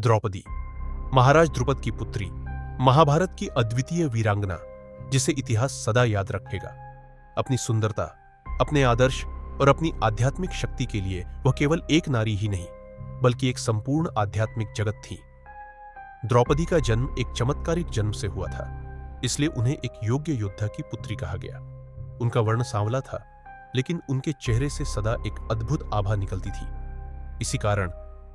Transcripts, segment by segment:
द्रौपदी, महाराज द्रुपद की पुत्री, महाभारत की अद्वितीय वीरांगना जिसे इतिहास सदा याद रखेगा। अपनी सुंदरता, अपने आदर्श और अपनी आध्यात्मिक शक्ति के लिए वह केवल एक नारी ही नहीं बल्कि एक संपूर्ण आध्यात्मिक जगत थी। द्रौपदी का जन्म एक चमत्कारिक जन्म से हुआ था, इसलिए उन्हें एक योग्य योद्धा की पुत्री कहा गया। उनका वर्ण सांवला था, लेकिन उनके चेहरे से सदा एक अद्भुत आभा निकलती थी। इसी कारण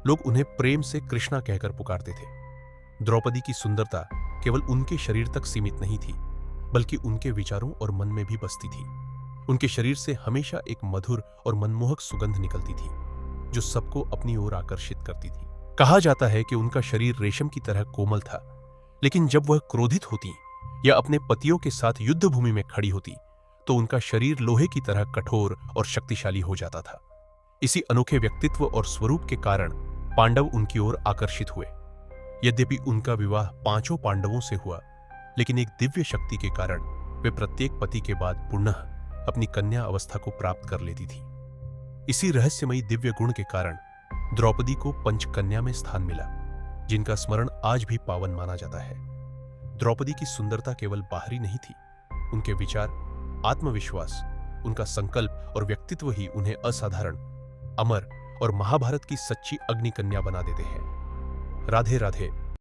लोग उन्हें प्रेम से कृष्णा कहकर पुकारते थे। द्रौपदी की सुंदरता केवल उनके शरीर तक सीमित नहीं थी, बल्कि उनके विचारों और मन में भी बसती थी। उनके शरीर से हमेशा एक मधुर और मनमोहक सुगंध निकलती थी, जो सबको अपनी ओर आकर्षित करती थी। कहा जाता है कि उनका शरीर रेशम की तरह कोमल था, लेकिन जब वह क्रोधित होती या अपने पतियों के साथ युद्ध भूमि में खड़ी होती तो उनका शरीर लोहे की तरह कठोर और शक्तिशाली हो जाता था। इसी अनोखे व्यक्तित्व और स्वरूप के कारण पांडव उनकी ओर आकर्षित हुए। यद्यपि उनका विवाह 5 पांडवों से हुआ, लेकिन एक दिव्य शक्ति के कारण वे प्रत्येक पति के बाद पुनः अपनी कन्या अवस्था को प्राप्त कर लेती थी। इसी रहस्यमयी दिव्य गुण के कारण द्रौपदी को पंचकन्या में स्थान मिला, जिनका स्मरण आज भी पावन माना जाता है। द्रौपदी की सुंदरता केवल बाहरी नहीं थी, उनके विचार, आत्मविश्वास, उनका संकल्प और व्यक्तित्व ही उन्हें असाधारण, अमर और महाभारत की सच्ची अग्निकन्या बना देते हैं। राधे राधे।